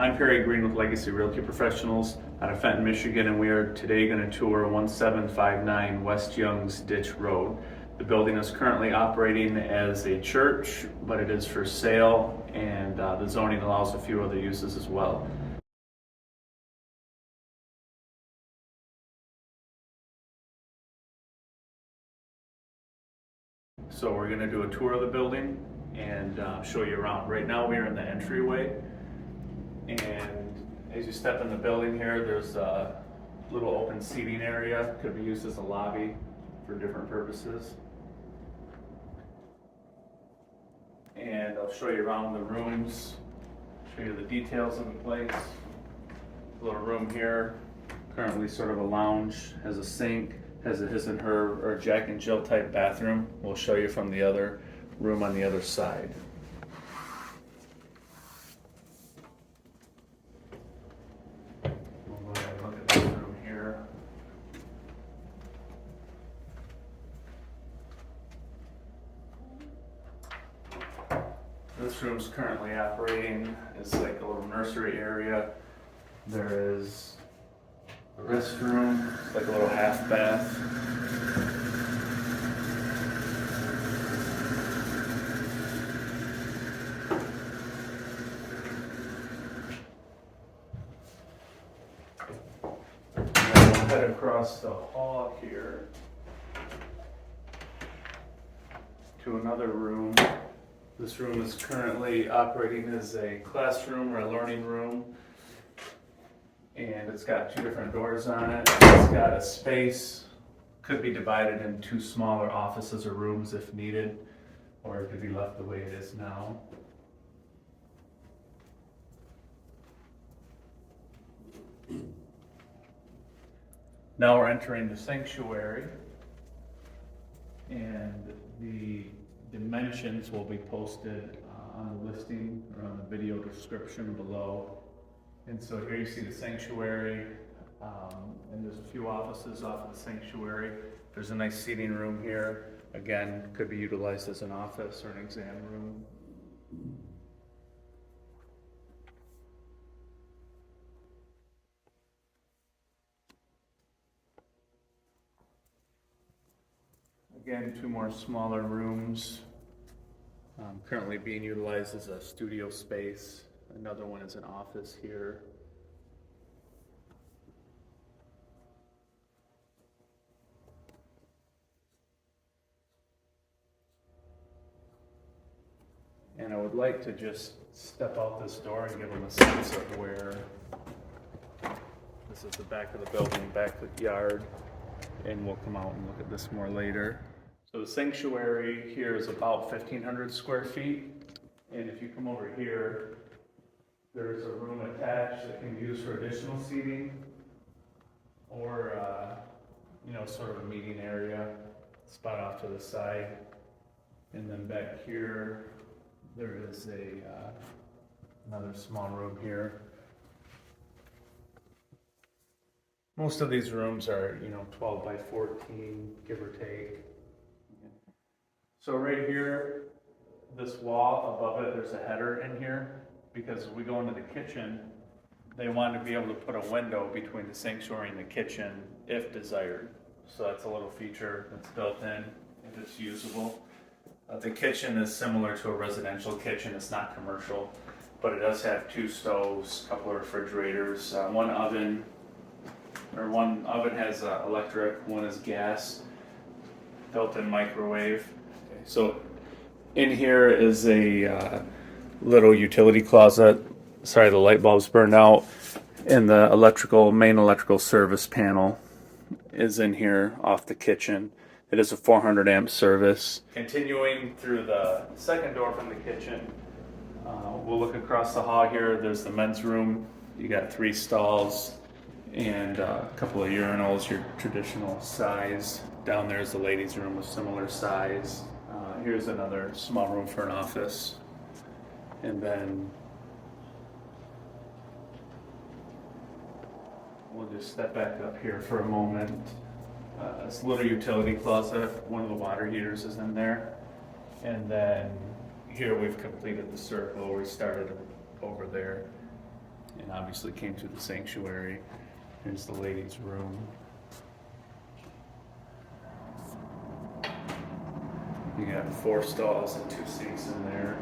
I'm Perry Green with Legacy Realty Professionals out of Fenton, Michigan, and we are today going to tour 1759 West Youngs Ditch Road. The building is currently operating as a church, but it is for sale, and the zoning allows a few other uses as well. So we're going to do a tour of the building and show you around. Right now we are in the entryway, and as you step in the building here, there's a little open seating area. Could be used as a lobby for different purposes. And I'll show you around the rooms, show you the details of the place. Little room here, currently sort of a lounge, has a sink, has a his and her or Jack and Jill type bathroom. We'll show you from the other room on the other side. We'll go ahead and look at this room here. This room's currently operating as like a little nursery area. There is a restroom, like a little half bath. And then we'll head across the hall here to another room. This room is currently operating as a classroom or a learning room. And it's got two different doors on it. It's got a space, could be divided into two smaller offices or rooms if needed, or it could be left the way it is now. Now we're entering the sanctuary, and the dimensions will be posted on the listing or on the video description below. And so here you see the sanctuary, and there's a few offices off of the sanctuary. There's a nice seating room here. Again, could be utilized as an office or an exam room. Again, two more smaller rooms, currently being utilized as a studio space. Another one is an office here. And I would like to just step out this door and give them a sense of where this is the back of the building, back of the yard, and we'll come out and look at this more later. So the sanctuary here is about 1,500 square feet, and if you come over here, there's a room attached that can be used for additional seating, or sort of a meeting area, spot off to the side. And then back here, there is another small room here. Most of these rooms are 12 by 14, give or take. So right here, this wall above it, there's a header in here. Because as we go into the kitchen, they want to be able to put a window between the sanctuary and the kitchen if desired. So that's a little feature that's built in if it's usable. The kitchen is similar to a residential kitchen. It's not commercial, but it does have two stoves, a couple of refrigerators, one oven has electric, one is gas, built-in microwave. Okay, so in here is a little utility closet. Sorry, the light bulb's burned out. And the main electrical service panel is in here off the kitchen. It is a 400 amp service. Continuing through the second door from the kitchen, we'll look across the hall here. There's the men's room. You got 3 stalls and a couple of urinals, your traditional size. Down there is the ladies' room with similar size. Here's another small room for an office. And then we'll just step back up here for a moment. This little utility closet, one of the water heaters is in there. And then here we've completed the circle. We started over there. and obviously came through the sanctuary. Here's the ladies' room. You got 4 stalls and 2 sinks in there.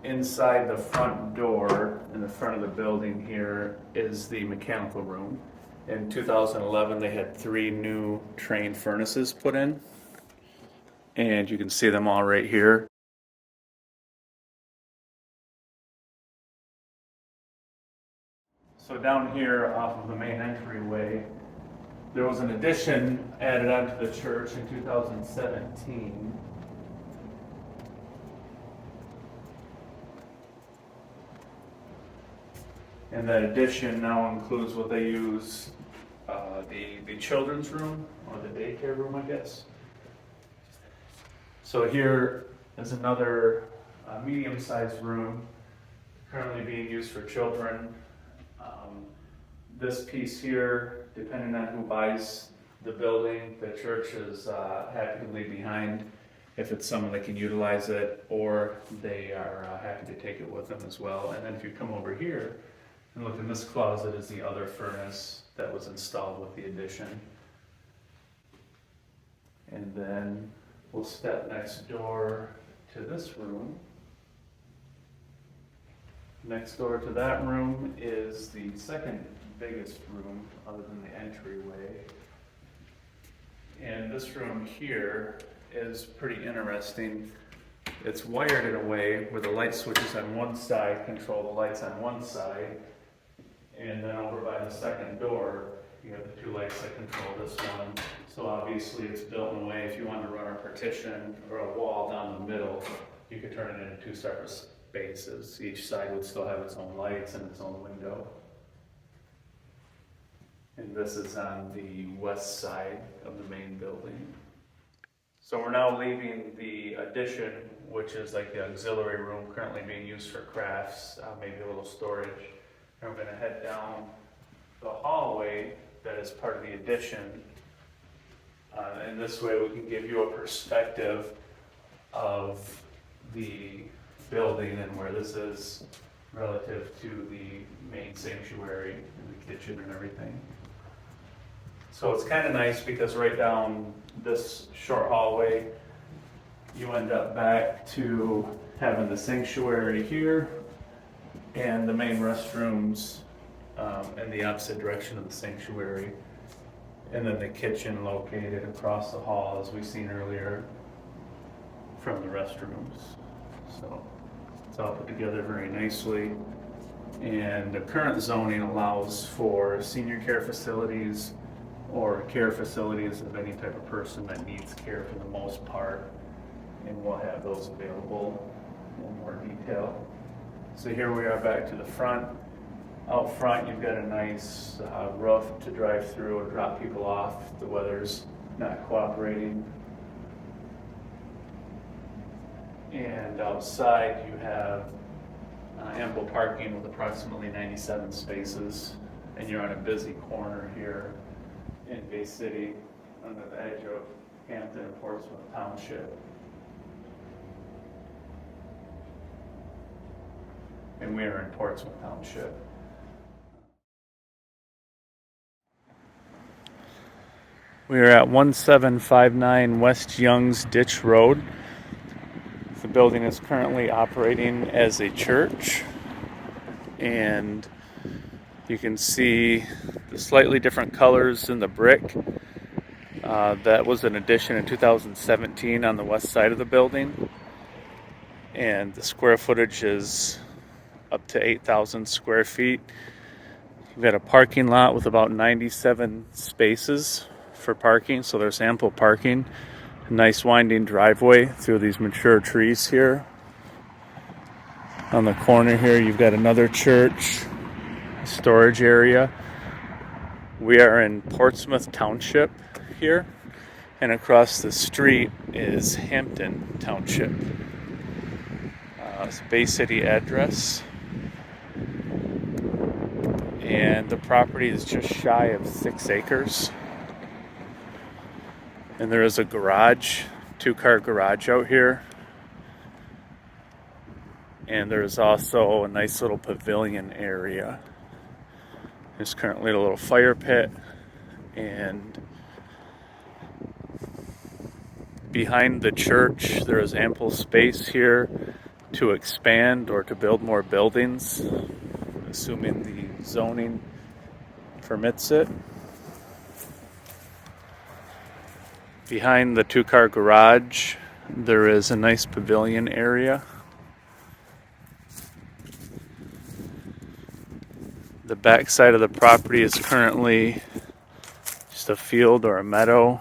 Inside the front door in the front of the building here is the mechanical room. In 2011, they had 3 new train furnaces put in, and you can see them all right here. So down here off of the main entryway, there was an addition added onto the church in 2017. And that addition now includes what they use, the children's room, or the daycare room, I guess. So here is another medium-sized room currently being used for children. This piece here, depending on who buys the building, the church is happy to leave behind if it's someone that can utilize it, or they are happy to take it with them as well. And then if you come over here and look in this closet, is the other furnace that was installed with the addition. And then we'll step next door to this room. Next door to that room is the second biggest room other than the entryway. And this room here is pretty interesting. It's wired in a way where the light switches on one side control the lights on one side, and then over by the second door you have the 2 lights that control this one. So obviously it's built in a way, if you want to run a partition or a wall down the middle, you could turn it into 2 separate spaces. Each side would still have its own lights and its own window. And this is on the west side of the main building. So we're now leaving the addition, which is like the auxiliary room currently being used for crafts, maybe a little storage. And we're going to head down the hallway that is part of the addition. And this way we can give you a perspective of the building and where this is relative to the main sanctuary and the kitchen and everything. So it's kind of nice because right down this short hallway, you end up back to having the sanctuary here and the main restrooms in the opposite direction of the sanctuary, and then the kitchen located across the hall, as we've seen earlier, from the restrooms. So it's all put together very nicely. And the current zoning allows for senior care facilities or care facilities of any type of person that needs care for the most part, and we'll have those available in more detail. So here we are back to the front. Out front you've got a nice roof to drive through or drop people off if the weather's not cooperating. And outside you have ample parking with approximately 97 spaces, and you're on a busy corner here in Bay City on the edge of Hampton and Portsmouth Township. And we are in Portsmouth Township. We are at 1759 West Youngs Ditch Road. The building is currently operating as a church, and you can see the slightly different colors in the brick. That was an addition in 2017 on the west side of the building, and the square footage is up to 8,000 square feet. You've got a parking lot with about 97 spaces for parking, so there's ample parking. A nice winding driveway through these mature trees here. On the corner here you've got another church, storage area. We are in Portsmouth Township here, and across the street is Hampton Township. It's a Bay City address, and the property is just shy of 6 acres. And there is a garage 2-car garage out here. And there's also a nice little pavilion area. There's currently a little fire pit, and behind the church there is ample space here to expand or to build more buildings, assuming the zoning permits it. Behind the 2-car garage there is a nice pavilion area. The back side of the property is currently just a field or a meadow